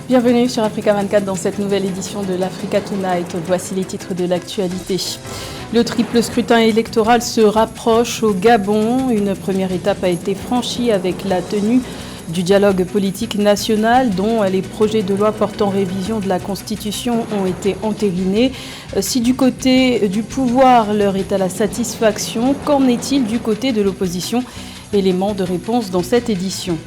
Bienvenue sur Africa 24 dans cette nouvelle édition de l'Africa Tonight. Voici les titres de l'actualité. Le triple scrutin électoral se rapproche au Gabon. Une première étape a été franchie avec la tenue du dialogue politique national dont les projets de loi portant révision de la Constitution ont été entérinés. Si du côté du pouvoir l'heure est à la satisfaction, qu'en est-il du côté de l'opposition? Élément de réponse dans cette édition.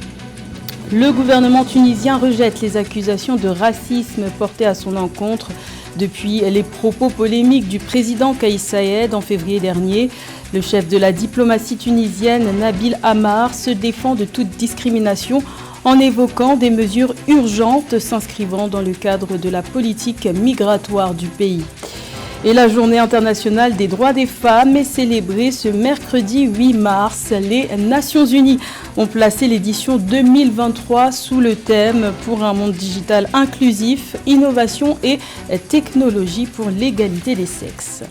Le gouvernement tunisien rejette les accusations de racisme portées à son encontre depuis les propos polémiques du président Kais Saied en février dernier. Le chef de la diplomatie tunisienne, Nabil Amar, se défend de toute discrimination en évoquant des mesures urgentes s'inscrivant dans le cadre de la politique migratoire du pays. Et la journée internationale des droits des femmes est célébrée ce mercredi 8 mars. Les Nations Unies ont placé l'édition 2023 sous le thème « Pour un monde digital inclusif, innovation et technologie pour l'égalité des sexes ».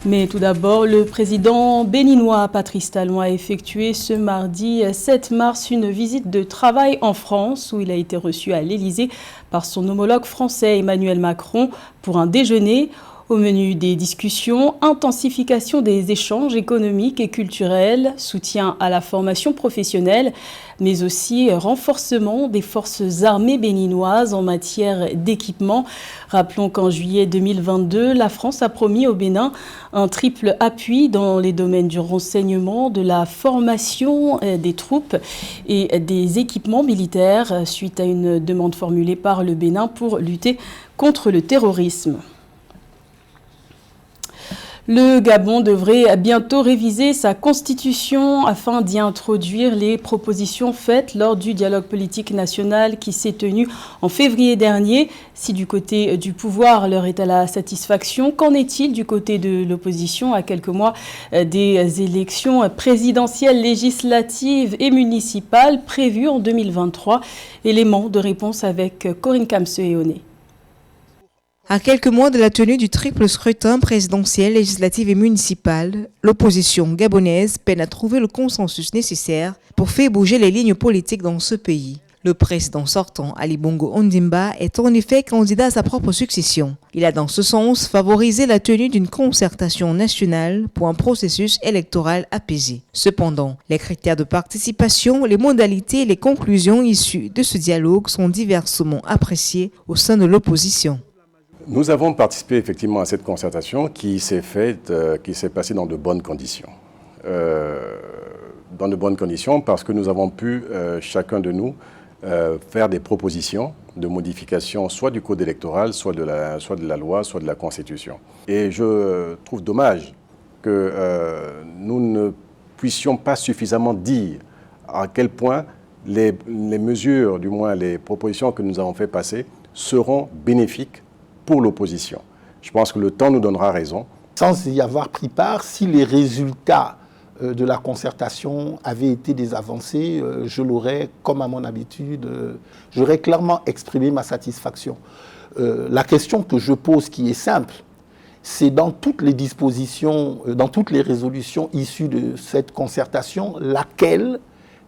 Mais tout d'abord, le président béninois Patrice Talon a effectué ce mardi 7 mars une visite de travail en France où il a été reçu à l'Élysée par son homologue français Emmanuel Macron pour un déjeuner. Au menu des discussions, intensification des échanges économiques et culturels, soutien à la formation professionnelle, mais aussi renforcement des forces armées béninoises en matière d'équipement. Rappelons qu'en juillet 2022, la France a promis au Bénin un triple appui dans les domaines du renseignement, de la formation des troupes et des équipements militaires suite à une demande formulée par le Bénin pour lutter contre le terrorisme. Le Gabon devrait bientôt réviser sa constitution afin d'y introduire les propositions faites lors du dialogue politique national qui s'est tenu en février dernier. Si du côté du pouvoir l'heure est à la satisfaction, qu'en est-il du côté de l'opposition à quelques mois des élections présidentielles, législatives et municipales prévues en 2023? Élément de réponse avec Corinne Kamse-Eoné. À quelques mois de la tenue du triple scrutin présidentiel, législatif et municipal, l'opposition gabonaise peine à trouver le consensus nécessaire pour faire bouger les lignes politiques dans ce pays. Le président sortant, Ali Bongo Ondimba, est en effet candidat à sa propre succession. Il a dans ce sens favorisé la tenue d'une concertation nationale pour un processus électoral apaisé. Cependant, les critères de participation, les modalités et les conclusions issues de ce dialogue sont diversement appréciés au sein de l'opposition. Nous avons participé effectivement à cette concertation qui s'est passée dans de bonnes conditions. Dans de bonnes conditions parce que nous avons pu, chacun de nous, faire des propositions de modification soit du code électoral, soit de la loi, soit de la Constitution. Et je trouve dommage que nous ne puissions pas suffisamment dire à quel point les mesures, du moins les propositions que nous avons fait passer, seront bénéfiques pour l'opposition. Je pense que le temps nous donnera raison. Sans y avoir pris part, si les résultats de la concertation avaient été des avancées, je l'aurais, comme à mon habitude, j'aurais clairement exprimé ma satisfaction. La question que je pose, qui est simple, c'est dans toutes les dispositions, dans toutes les résolutions issues de cette concertation, laquelle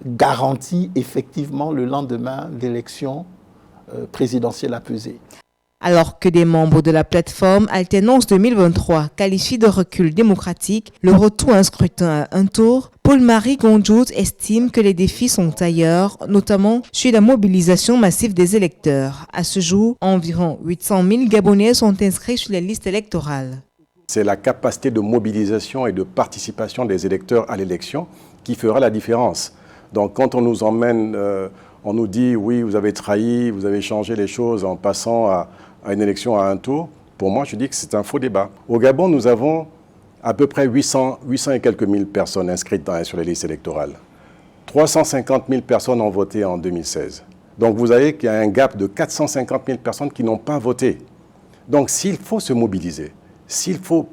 garantit effectivement le lendemain d'élections présidentielles apaisées. Alors que des membres de la plateforme Alternance 2023 qualifient de recul démocratique le retour à un scrutin à un tour, Paul-Marie Gondjout estime que les défis sont ailleurs, notamment sur la mobilisation massive des électeurs. À ce jour, environ 800 000 Gabonais sont inscrits sur les listes électorales. C'est la capacité de mobilisation et de participation des électeurs à l'élection qui fera la différence. Donc quand on nous emmène, on nous dit oui, vous avez trahi, vous avez changé les choses en passant à une élection à un tour, pour moi, je dis que c'est un faux débat. Au Gabon, nous avons à peu près 800 et quelques mille personnes inscrites sur les listes électorales. 350 000 personnes ont voté en 2016. Donc vous voyez qu'il y a un gap de 450 000 personnes qui n'ont pas voté. Donc s'il faut se mobiliser, s'il faut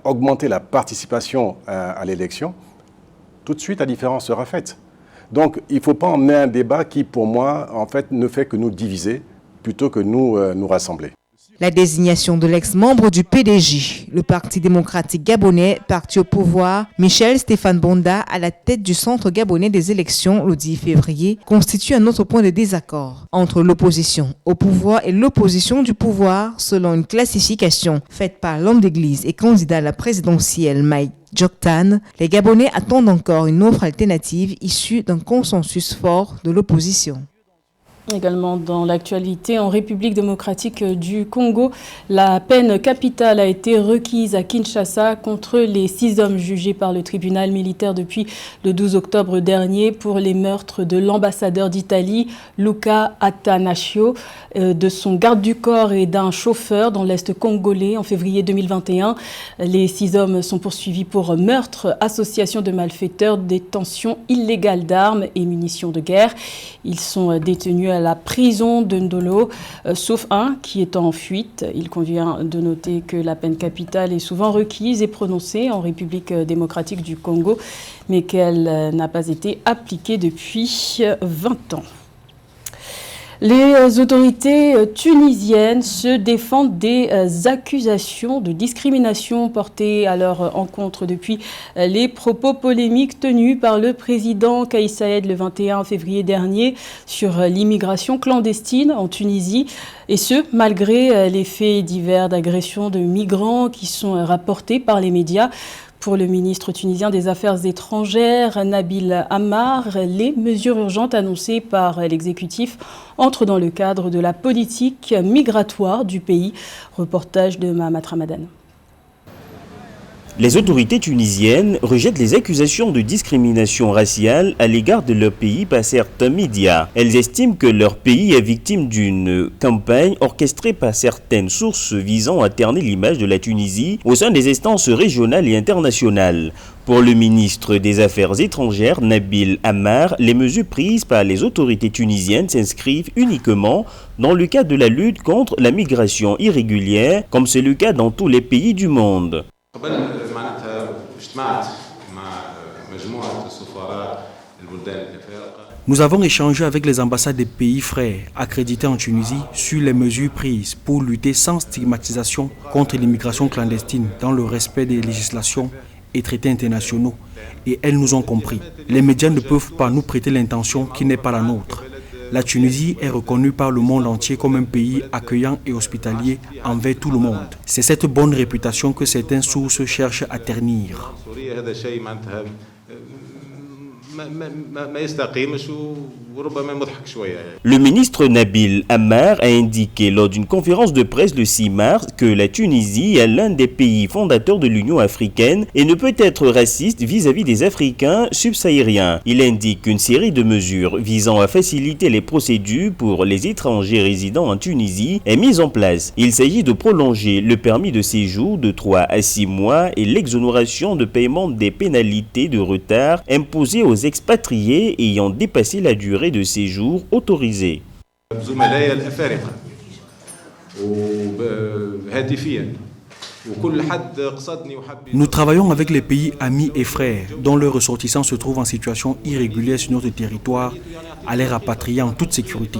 augmenter la participation à l'élection, tout de suite la différence sera faite. Donc il ne faut pas emmener un débat qui, pour moi, en fait, ne fait que nous diviser plutôt que nous rassembler. La désignation de l'ex-membre du PDJ, le Parti démocratique gabonais, parti au pouvoir, Michel Stéphane Bonda, à la tête du Centre gabonais des élections le 10 février, constitue un autre point de désaccord entre l'opposition au pouvoir et l'opposition du pouvoir, selon une classification faite par l'homme d'église et candidat à la présidentielle Mike Joktan. Les Gabonais attendent encore une offre alternative issue d'un consensus fort de l'opposition. Également dans l'actualité, en République démocratique du Congo, la peine capitale a été requise à Kinshasa contre les 6 hommes jugés par le tribunal militaire depuis le 12 octobre dernier pour les meurtres de l'ambassadeur d'Italie, Luca Attanasio, de son garde du corps et d'un chauffeur dans l'Est congolais en février 2021. Les 6 hommes sont poursuivis pour meurtre, association de malfaiteurs, détention illégale d'armes et munitions de guerre. Ils sont détenus à la prison de Ndolo, sauf un qui est en fuite. Il convient de noter que la peine capitale est souvent requise et prononcée en République démocratique du Congo, mais qu'elle n'a pas été appliquée depuis 20 ans. Les autorités tunisiennes se défendent des accusations de discrimination portées à leur encontre depuis les propos polémiques tenus par le président Kais Saied le 21 février dernier sur l'immigration clandestine en Tunisie, et ce, malgré les faits divers d'agression de migrants qui sont rapportés par les médias. Pour le ministre tunisien des Affaires étrangères, Nabil Ammar, les mesures urgentes annoncées par l'exécutif entrent dans le cadre de la politique migratoire du pays. Reportage de Mahamat Ramadan. Les autorités tunisiennes rejettent les accusations de discrimination raciale à l'égard de leur pays par certains médias. Elles estiment que leur pays est victime d'une campagne orchestrée par certaines sources visant à terner l'image de la Tunisie au sein des instances régionales et internationales. Pour le ministre des Affaires étrangères, Nabil Ammar, les mesures prises par les autorités tunisiennes s'inscrivent uniquement dans le cadre de la lutte contre la migration irrégulière, comme c'est le cas dans tous les pays du monde. Nous avons échangé avec les ambassades des pays frères accrédités en Tunisie sur les mesures prises pour lutter sans stigmatisation contre l'immigration clandestine dans le respect des législations et traités internationaux, et elles nous ont compris. Les médias ne peuvent pas nous prêter l'intention qui n'est pas la nôtre. La Tunisie est reconnue par le monde entier comme un pays accueillant et hospitalier envers tout le monde. C'est cette bonne réputation que certaines sources cherchent à ternir. Le ministre Nabil Ammar a indiqué lors d'une conférence de presse le 6 mars que la Tunisie est l'un des pays fondateurs de l'Union africaine et ne peut être raciste vis-à-vis des Africains subsahariens. Il indique qu'une série de mesures visant à faciliter les procédures pour les étrangers résidant en Tunisie est mise en place. Il s'agit de prolonger le permis de séjour de 3 à 6 mois et l'exonération de paiement des pénalités de retard imposées aux expatriés ayant dépassé la durée de séjour autorisée. Nous travaillons avec les pays amis et frères dont leurs ressortissants se trouvent en situation irrégulière sur notre territoire à les rapatrier en toute sécurité.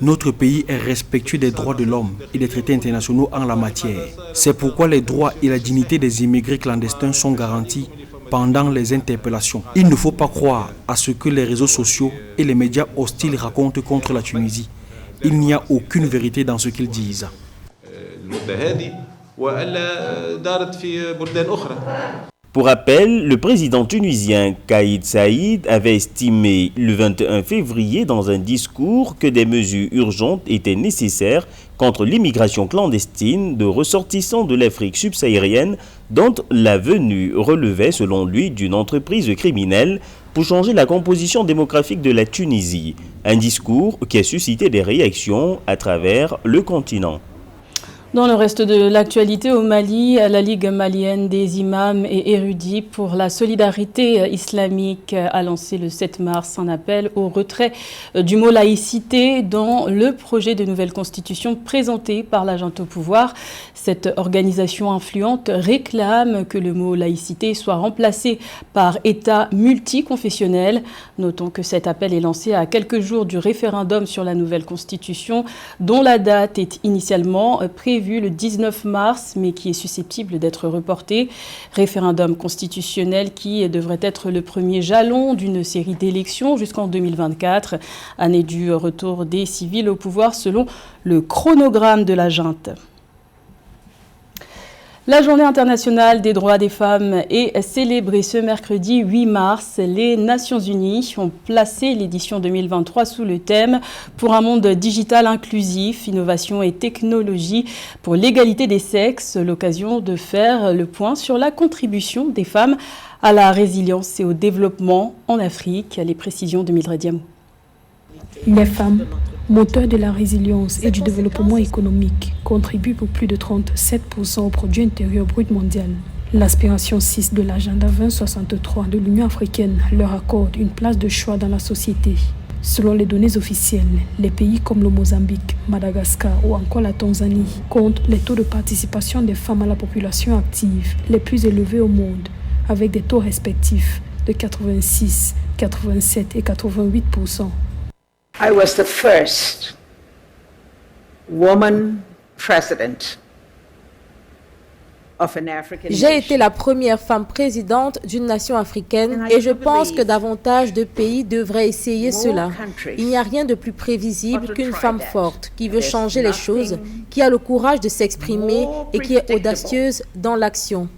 Notre pays est respectueux des droits de l'homme et des traités internationaux en la matière. C'est pourquoi les droits et la dignité des immigrés clandestins sont garantis pendant les interpellations. Il ne faut pas croire à ce que les réseaux sociaux et les médias hostiles racontent contre la Tunisie. Il n'y a aucune vérité dans ce qu'ils disent. Pour rappel, le président tunisien Kais Saied avait estimé le 21 février dans un discours que des mesures urgentes étaient nécessaires contre l'immigration clandestine de ressortissants de l'Afrique subsaharienne dont la venue relevait selon lui d'une entreprise criminelle pour changer la composition démographique de la Tunisie. Un discours qui a suscité des réactions à travers le continent. Dans le reste de l'actualité au Mali, la Ligue malienne des imams et érudits pour la solidarité islamique a lancé le 7 mars un appel au retrait du mot laïcité dans le projet de nouvelle constitution présenté par la junte au pouvoir. Cette organisation influente réclame que le mot laïcité soit remplacé par État multiconfessionnel. Notons que cet appel est lancé à quelques jours du référendum sur la nouvelle constitution dont la date est initialement prévue prévu le 19 mars, mais qui est susceptible d'être reporté. Référendum constitutionnel qui devrait être le premier jalon d'une série d'élections jusqu'en 2024, année du retour des civils au pouvoir selon le chronogramme de la junte. La Journée internationale des droits des femmes est célébrée ce mercredi 8 mars. Les Nations Unies ont placé l'édition 2023 sous le thème « Pour un monde digital inclusif, innovation et technologie pour l'égalité des sexes », l'occasion de faire le point sur la contribution des femmes à la résilience et au développement en Afrique. Les précisions de Mildred Diamou. Les femmes, moteurs de la résilience et du développement économique, contribuent pour plus de 37% au produit intérieur brut mondial. L'aspiration 6 de l'agenda 2063 de l'Union africaine leur accorde une place de choix dans la société. Selon les données officielles, les pays comme le Mozambique, Madagascar ou encore la Tanzanie comptent les taux de participation des femmes à la population active les plus élevés au monde, avec des taux respectifs de 86, 87 et 88%. I was the first woman president of an African nation. J'ai été la première femme présidente d'une nation africaine et je pense que davantage de pays devraient essayer cela. Il n'y a rien de plus prévisible qu'une femme forte qui veut changer les choses, qui a le courage de s'exprimer et qui est audacieuse dans l'action.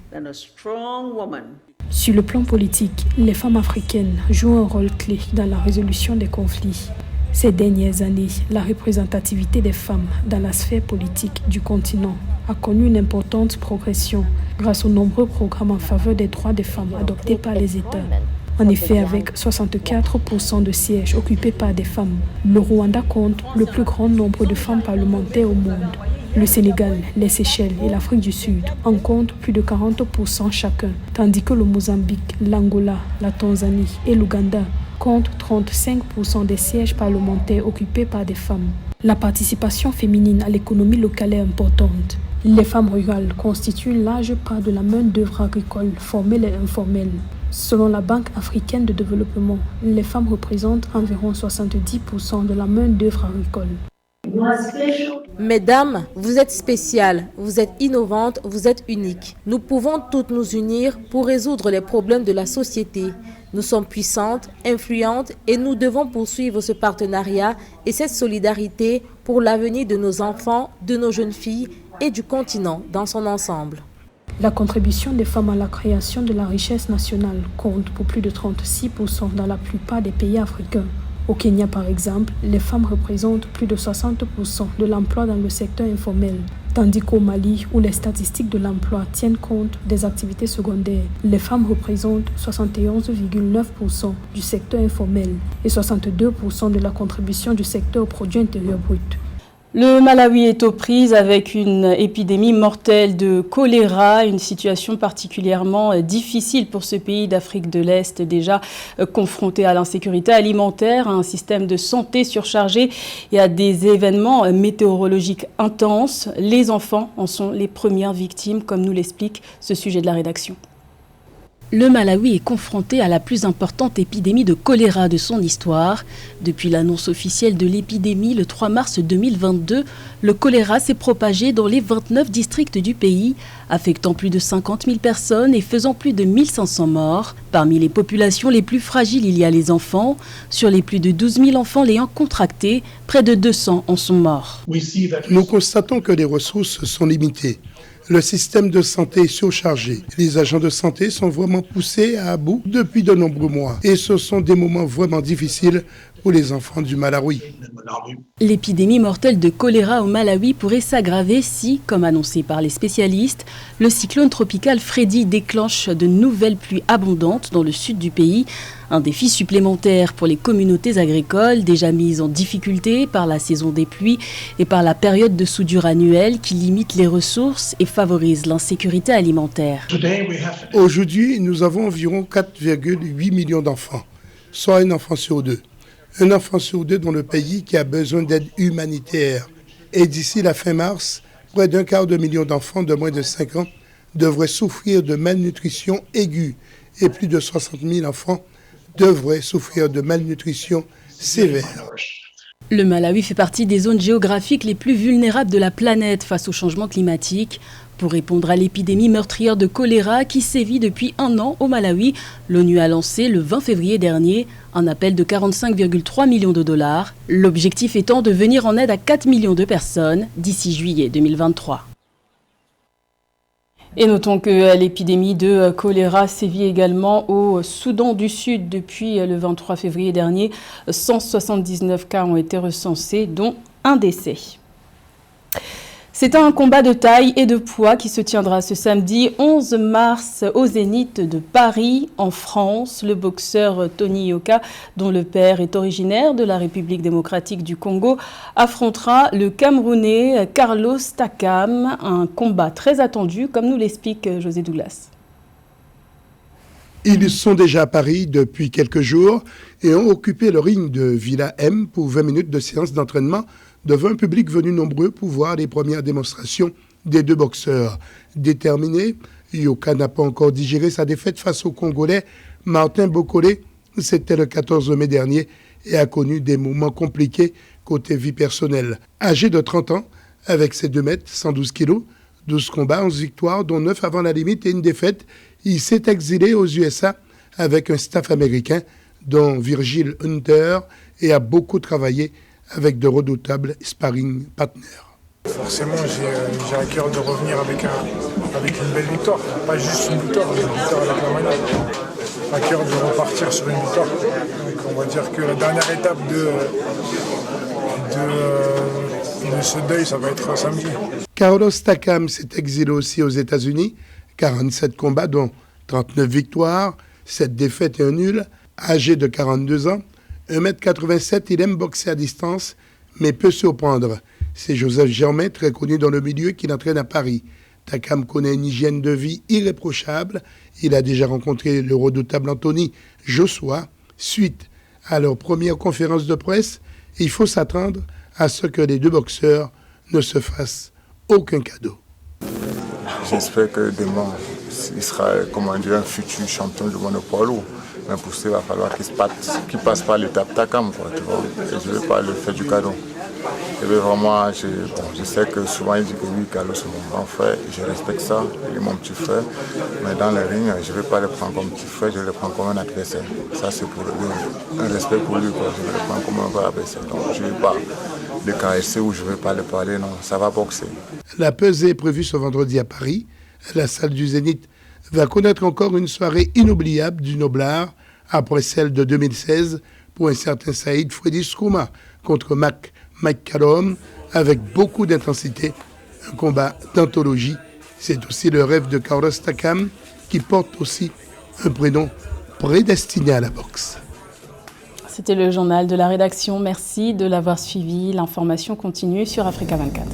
Sur le plan politique, les femmes africaines jouent un rôle clé dans la résolution des conflits. Ces dernières années, la représentativité des femmes dans la sphère politique du continent a connu une importante progression grâce aux nombreux programmes en faveur des droits des femmes adoptés par les États. En effet, avec 64% de sièges occupés par des femmes, le Rwanda compte le plus grand nombre de femmes parlementaires au monde. Le Sénégal, les Seychelles et l'Afrique du Sud en comptent plus de 40% chacun, tandis que le Mozambique, l'Angola, la Tanzanie et l'Ouganda comptent 35% des sièges parlementaires occupés par des femmes. La participation féminine à l'économie locale est importante. Les femmes rurales constituent une large part de la main-d'œuvre agricole, formelle et informelle. Selon la Banque africaine de développement, les femmes représentent environ 70% de la main-d'œuvre agricole. Mesdames, vous êtes spéciales, vous êtes innovantes, vous êtes uniques. Nous pouvons toutes nous unir pour résoudre les problèmes de la société. Nous sommes puissantes, influentes et nous devons poursuivre ce partenariat et cette solidarité pour l'avenir de nos enfants, de nos jeunes filles et du continent dans son ensemble. La contribution des femmes à la création de la richesse nationale compte pour plus de 36% dans la plupart des pays africains. Au Kenya, par exemple, les femmes représentent plus de 60% de l'emploi dans le secteur informel, tandis qu'au Mali, où les statistiques de l'emploi tiennent compte des activités secondaires, les femmes représentent 71,9% du secteur informel et 62% de la contribution du secteur au produit intérieur brut. Le Malawi est aux prises avec une épidémie mortelle de choléra, une situation particulièrement difficile pour ce pays d'Afrique de l'Est, déjà confronté à l'insécurité alimentaire, à un système de santé surchargé et à des événements météorologiques intenses. Les enfants en sont les premières victimes, comme nous l'explique ce sujet de la rédaction. Le Malawi est confronté à la plus importante épidémie de choléra de son histoire. Depuis l'annonce officielle de l'épidémie le 3 mars 2022, le choléra s'est propagé dans les 29 districts du pays, affectant plus de 50 000 personnes et faisant plus de 1500 morts. Parmi les populations les plus fragiles, il y a les enfants. Sur les plus de 12 000 enfants l'ayant contracté, près de 200 en sont morts. Nous constatons que les ressources sont limitées. Le système de santé est surchargé. Les agents de santé sont vraiment poussés à bout depuis de nombreux mois. Et ce sont des moments vraiment difficiles pour les enfants du Malawi. L'épidémie mortelle de choléra au Malawi pourrait s'aggraver si, comme annoncé par les spécialistes, le cyclone tropical Freddy déclenche de nouvelles pluies abondantes dans le sud du pays. Un défi supplémentaire pour les communautés agricoles déjà mises en difficulté par la saison des pluies et par la période de soudure annuelle qui limite les ressources et favorise l'insécurité alimentaire. Aujourd'hui, nous avons environ 4,8 millions d'enfants, soit un enfant sur deux. Un enfant sur deux dans le pays qui a besoin d'aide humanitaire. Et d'ici la fin mars, près d'un quart de million d'enfants de moins de 5 ans devraient souffrir de malnutrition aiguë et plus de 60 000 enfants devraient souffrir de malnutrition sévère. Le Malawi fait partie des zones géographiques les plus vulnérables de la planète face au changement climatique. Pour répondre à l'épidémie meurtrière de choléra qui sévit depuis 1 an au Malawi, l'ONU a lancé le 20 février dernier un appel de 45,3 millions de dollars. L'objectif étant de venir en aide à 4 millions de personnes d'ici juillet 2023. Et notons que l'épidémie de choléra sévit également au Soudan du Sud depuis le 23 février dernier. 179 cas ont été recensés, dont un décès. C'est un combat de taille et de poids qui se tiendra ce samedi 11 mars au Zénith de Paris, en France. Le boxeur Tony Yoka, dont le père est originaire de la République démocratique du Congo, affrontera le Camerounais Carlos Takam. Un combat très attendu, comme nous l'explique José Douglas. Ils sont déjà à Paris depuis quelques jours et ont occupé le ring de Villa M pour 20 minutes de séance d'entraînement devant un public venu nombreux pour voir les premières démonstrations des deux boxeurs. Déterminé, Yoka n'a pas encore digéré sa défaite face au Congolais Martin Bokolé. C'était le 14 mai dernier et a connu des moments compliqués côté vie personnelle. Âgé de 30 ans, avec ses 2 mètres, 112 kilos, 12 combats, 11 victoires, dont 9 avant la limite et une défaite, il s'est exilé aux USA avec un staff américain, dont Virgil Hunter, et a beaucoup travaillé avec de redoutables sparring partners. Forcément, j'ai à cœur de revenir avec une belle victoire. Pas juste une victoire, mais une victoire avec la manière. À cœur de repartir sur une victoire. Donc on va dire que la dernière étape de ce deuil, ça va être samedi. Carlos Takam s'est exilé aussi aux États-Unis. 47 combats, dont 39 victoires, 7 défaites et un nul. Âgé de 42 ans, 1,87 m, il aime boxer à distance, mais peut surprendre. C'est Joseph Germain, très connu dans le milieu, qui l'entraîne à Paris. Takam connaît une hygiène de vie irréprochable. Il a déjà rencontré le redoutable Anthony Joshua. Suite à leur première conférence de presse, il faut s'attendre à ce que les deux boxeurs ne se fassent aucun cadeau. J'espère que demain, il sera un futur champion du monde poids lourd. Mais pour ça, il va falloir qu'il passe par l'étape Takam, quoi, tu vois. Et je ne vais pas le faire du cadeau. Et bien vraiment, je sais que souvent il dit que oui, Carlos c'est mon grand frère, je respecte ça, il est mon petit frère. Mais dans le ring, je ne vais pas le prendre comme petit frère, je vais le prendre comme un adversaire. Ça c'est pour un respect pour lui, quoi. Je vais le prendre comme un vrai adversaire. Donc je ne vais pas le caresser ou je ne vais pas le parler, non, ça va boxer. La pesée est prévue ce vendredi à Paris. La salle du Zénith va connaître encore une soirée inoubliable du Noblard, après celle de 2016 pour un certain Saïd Freddy Skouma contre Mike Callum, avec beaucoup d'intensité. Un combat d'anthologie. C'est aussi le rêve de Carlos Takam, qui porte aussi un prénom prédestiné à la boxe. C'était le journal de la rédaction. Merci de l'avoir suivi. L'information continue sur Africa 24.